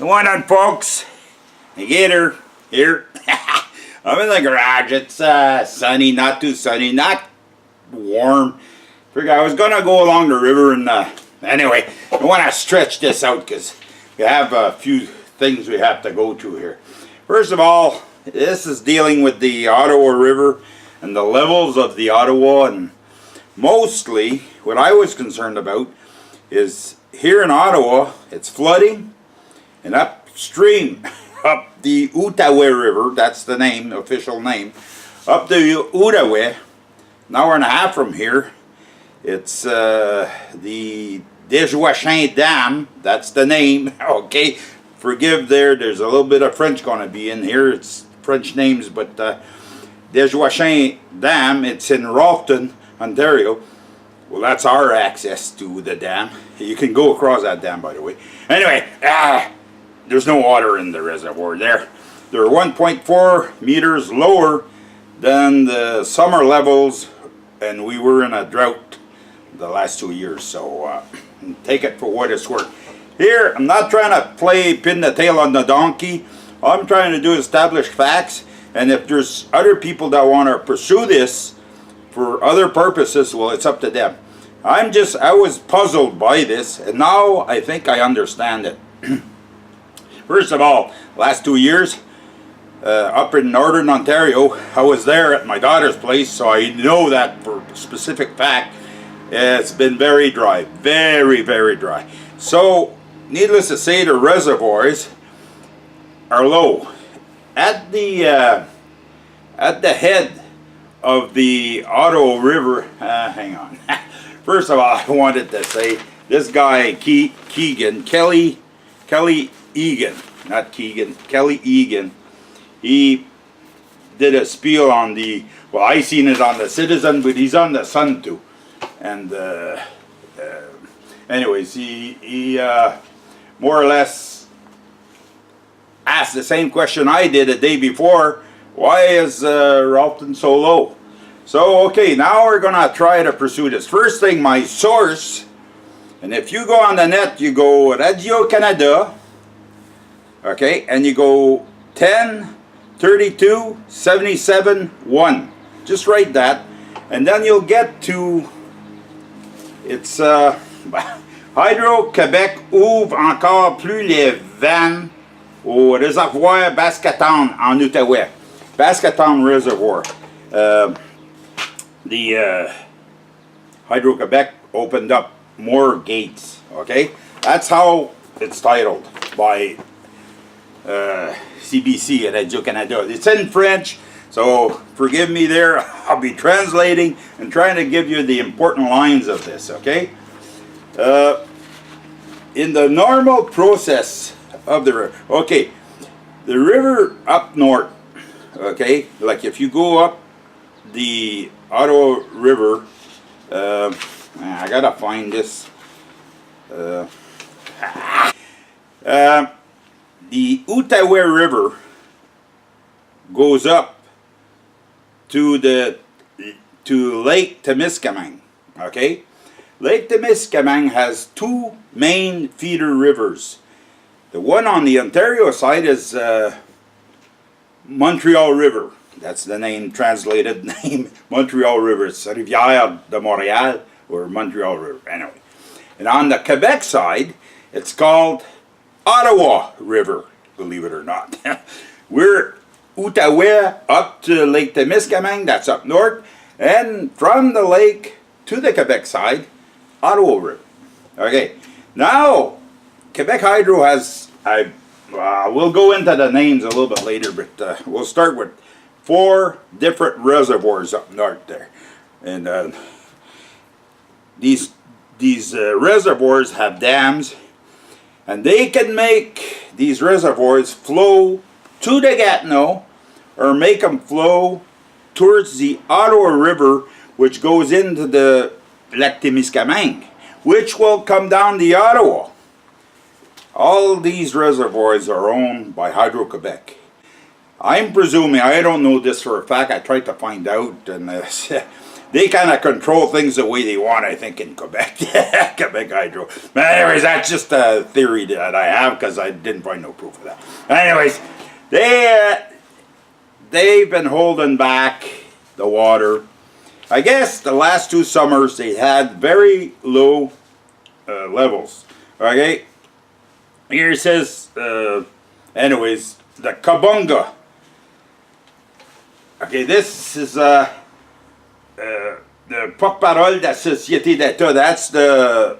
Come on, folks. The Gator here. I'm in the garage. It's sunny, not too sunny, not warm. Figure I was gonna go along the river and anyway, I want to stretch this out because we have a few things we have to go to here. First of all, this is dealing with the Ottawa River and the levels of the Ottawa, and mostly what I was concerned about is here in Ottawa it's flooding, and upstream up the Ottawa River, that's the name, official name, up the Ottawa, an hour and a half from here, it's the Hydro-Quebec Dam, that's the name. Okay, forgive there's a little bit of French going to be in here, it's French names, but Hydro-Quebec Dam, it's in Rolphton, Ontario. Well, that's our access to the dam. You can go across that dam, by the way. Anyway, there's no water in the reservoir there. They're 1.4 meters lower than the summer levels, and we were in a drought the last 2 years, so take it for what it's worth. Here, I'm not trying to pin the tail on the donkey. All I'm trying to do is establish facts, and if there's other people that want to pursue this for other purposes, well, it's up to them. I was puzzled by this, and now I think I understand it. First of all, last 2 years, up in northern Ontario, I was there at my daughter's place, so I know that for a specific fact. It's been very dry, very, very dry. So, needless to say, the reservoirs are low. At the head of the Ottawa River, hang on. First of all, I wanted to say, this guy, Kelly Egan, not Keegan, Kelly Egan, he did a spiel on the, well, I seen it on the Citizen, but he's on the Sun too. And anyways, he more or less asked the same question I did a day before. Why is Rolphton so low? So, okay, now we're going to try to pursue this. First thing, my source, and if you go on the net, you go Radio-Canada, okay, and you go 10 32 77 1. Just write that, and then you'll get to, it's Hydro-Quebec ouvre encore plus les vannes au réservoir Bascatown en Outaouais. Bascatown Reservoir. The Hydro-Quebec opened up more gates, okay? That's how it's titled by CBC and Radio-Canada. It's in French, so forgive me there. I'll be translating and trying to give you the important lines of this, okay? In the normal process of the river, okay, the river up north, okay, like if you go up the Ottawa River, I gotta find this, the Ottawa River goes up to Lake Temiskaming, okay? Lake Temiskaming has two main feeder rivers. The one on the Ontario side is Montreal River. That's the name, translated name, Montreal River. It's Rivière de Montréal, or Montreal River, anyway. And on the Quebec side, it's called Ottawa River, believe it or not. We're Outaouais up to Lake Temiskaming, that's up north, and from the lake to the Quebec side, Ottawa River. Okay, now, Quebec Hydro has, we'll go into the names a little bit later, but we'll start with 4 different reservoirs up north there. And these reservoirs have dams, and they can make these reservoirs flow to the Gatineau or make them flow towards the Ottawa River, which goes into the Lac Témiscamingue, which will come down the Ottawa. All these reservoirs are owned by Hydro-Quebec. I'm presuming, I don't know this for a fact, I tried to find out, and they kind of control things the way they want, I think, in Quebec. Quebec Hydro. But anyways, that's just a theory that I have because I didn't find no proof of that. Anyways, they've been holding back the water. I guess the last 2 summers they had very low levels. Okay, here it says, anyways, the Kabunga. Okay, this is the porte-parole de la Société d'État. That's the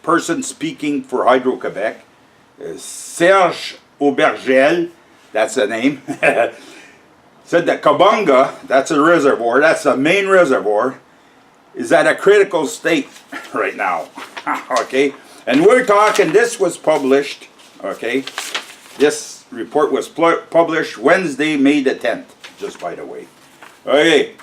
person speaking for Hydro-Quebec. Serge Aubergel, that's the name. Said that Kabunga, that's a reservoir, that's the main reservoir, is at a critical state right now. Okay, and we're talking, this was published, okay, this report was published Wednesday, May the 10th, just by the way. Okay,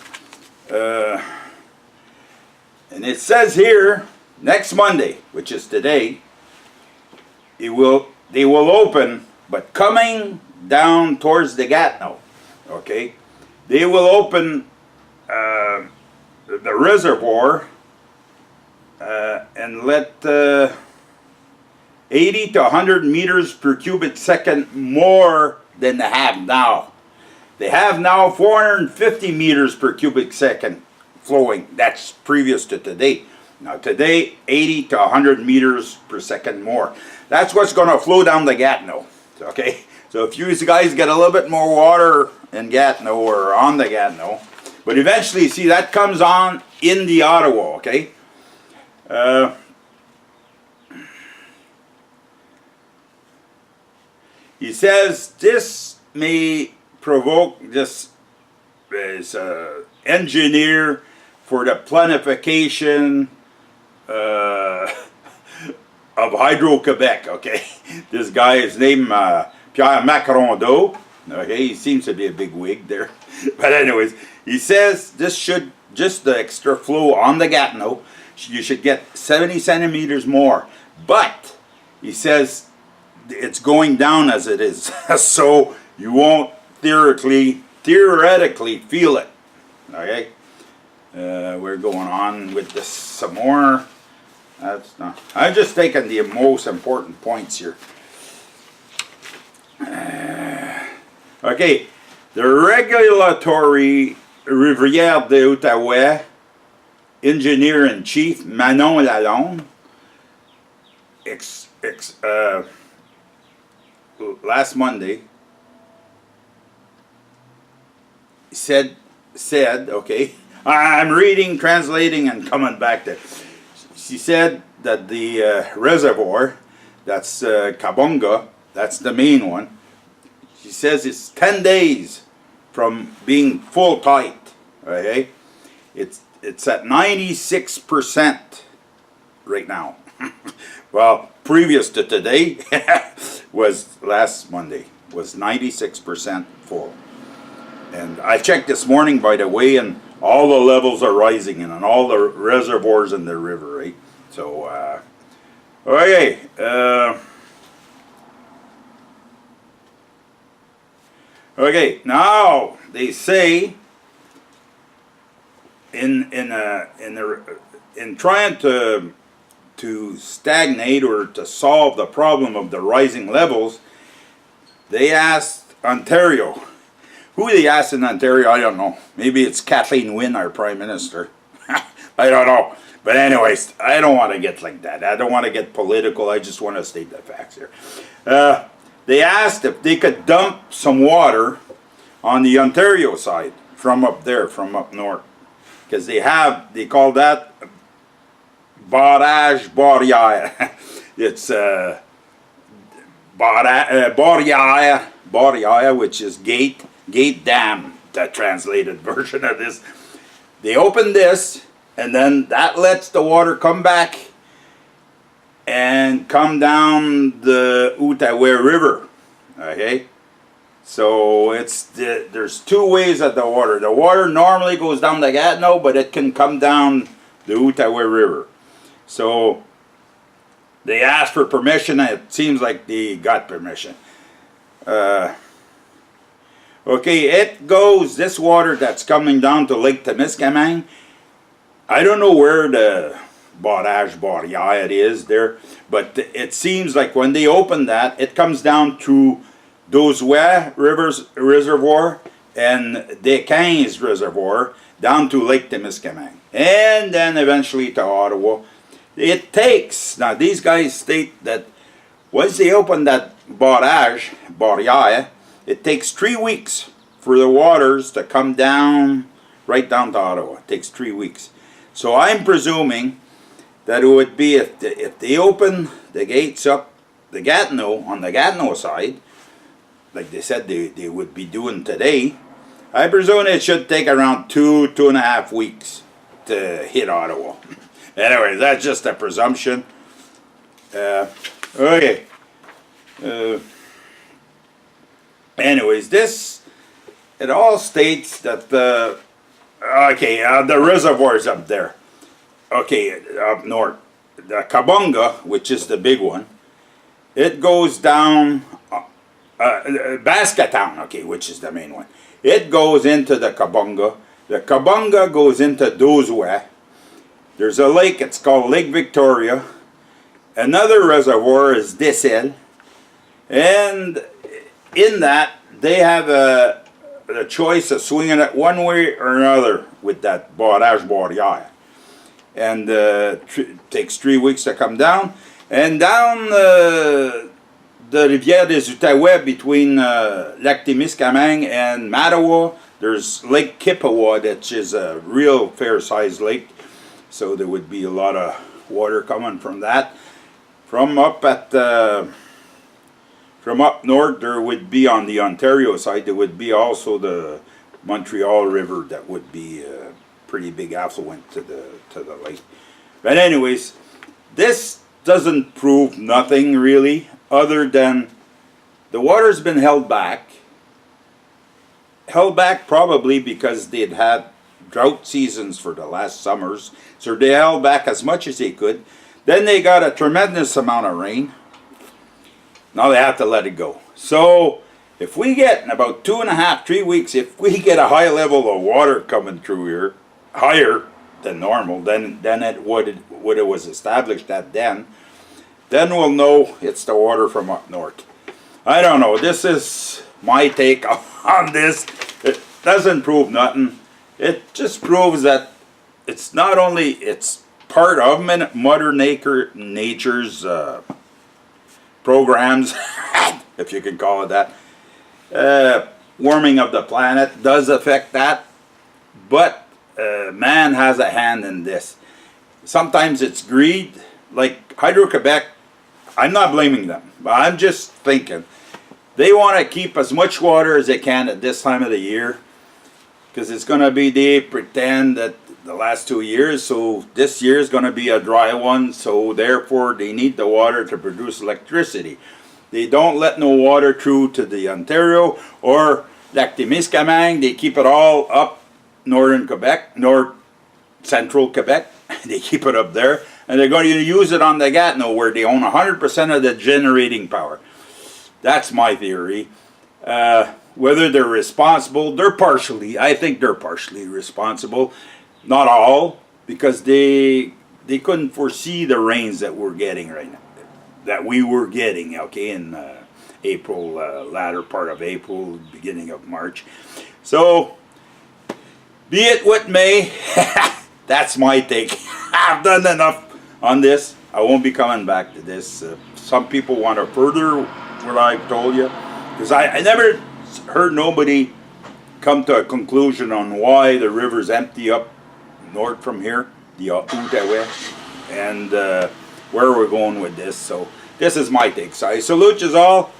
and it says here, next Monday, which is today, they will open, but coming down towards the Gatineau, okay, they will open the reservoir and let 80 to 100 meters per cubic second more than they have now. They have now 450 meters per cubic second flowing. That's previous to today. Now today, 80 to 100 meters per second more. That's what's going to flow down the Gatineau. Okay, so if you guys get a little bit more water in Gatineau or on the Gatineau, but eventually, see, that comes on in the Ottawa, okay? He says this may provoke, this is engineer for the planification of Hydro-Quebec, okay? This guy is named Pierre Macrondo, okay? He seems to be a big wig there. But anyways, he says this should, just the extra flow on the Gatineau, you should get 70 centimeters more. But he says it's going down as it is, so you won't theoretically feel it. Okay, we're going on with this some more. That's not. I'm just taking the most important points here. Okay, the regulatory Rivière de Ottawa engineer-in-chief Manon Lalonde last Monday said, okay, I'm reading, translating, and coming back to, she said that the reservoir, that's Kabunga, that's the main one, she says it's 10 days from being full tight, okay? It's at 96% right now. Well, previous to today was last Monday, was 96% full. And I checked this morning, by the way, and all the levels are rising and on all the reservoirs in the river, right? So, okay. Okay, now they say in trying to stagnate or to solve the problem of the rising levels, they asked Ontario. Who they asked in Ontario, I don't know. Maybe it's Kathleen Wynne, our Prime Minister. I don't know. But anyways, I don't want to get like that. I don't want to get political. I just want to state the facts here. They asked if they could dump some water on the Ontario side from up there, from up north. Because they call that barrage barrière. It's barrière, which is gate dam, the translated version of this. They open this, and then that lets the water come back and come down the Ottawa River. Okay, so there's two ways of the water. The water normally goes down the Gatineau, but it can come down the Ottawa River. So they asked for permission, and it seems like they got permission. Okay, it goes, this water that's coming down to Lake Temiskaming, I don't know where the barrage it is there, but it seems like when they open that, it comes down to Ottawa River's reservoir and Desquin's reservoir down to Lake Temiskaming, and then eventually to Ottawa. It takes, now these guys state that once they open that barrage, it takes 3 weeks for the waters to come down, right down to Ottawa. It takes 3 weeks. So I'm presuming that it would be if they open the gates up the Gatineau, on the Gatineau side, like they said they would be doing today, I presume it should take around 2.5 weeks to hit Ottawa. Anyway, that's just a presumption. Okay. Anyways, this, it all states that the reservoirs up there. Okay, up north. The Kabunga, which is the big one, it goes down, Baskatown, okay, which is the main one. It goes into the Kabunga. The Kabunga goes into Ottawa. There's a lake, it's called Lake Victoria. Another reservoir is Dessel. And in that, they have the choice of swinging it one way or another with that barrage. And it takes 3 weeks to come down. And down the Rivière des Outaouais between Lac Témiscamingue and Mattawa, there's Lake Kippawa, which is a real fair-sized lake. So there would be a lot of water coming from that. From up north, there would be on the Ontario side, there would be also the Montreal River that would be a pretty big affluent to the lake. But anyways, this doesn't prove nothing really, other than the water's been held back. Held back probably because they'd had drought seasons for the last summers, so they held back as much as they could. Then they got a tremendous amount of rain. Now they have to let it go. So if we get in about 2.5, 3 weeks, if we get a high level of water coming through here, higher than normal, then it would it was established at then we'll know it's the water from up north. I don't know. This is my take on this. It doesn't prove nothing. It just proves that it's not only, it's part of Mother Nature's programs, if you can call it that. Warming of the planet does affect that, but man has a hand in this. Sometimes it's greed, like Hydro-Quebec. I'm not blaming them, but I'm just thinking they want to keep as much water as they can at this time of the year, because it's going to be, they pretend that the last 2 years, so this year is going to be a dry one, so therefore they need the water to produce electricity. They don't let no water through to the Ontario or Lac Témiscamingue. They keep it all up northern Quebec, central Quebec. They keep it up there, and they're going to use it on the Gatineau, where they own 100% of the generating power. That's my theory. Whether they're responsible, I think they're partially responsible. Not all, because they couldn't foresee the rains that we're getting right now, that we were getting, okay, in April, latter part of April, beginning of March. So, be it what may, that's my take. I've done enough on this. I won't be coming back to this. Some people want to further what I've told you, because I never heard nobody come to a conclusion on why the rivers empty up north from here, the Outaouais, and where we're going with this. So this is my take. So I salute you all.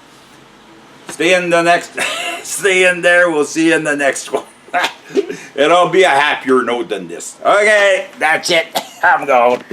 Stay in the next, stay in there. We'll see you in the next one. It'll be a happier note than this. Okay, that's it. I'm going.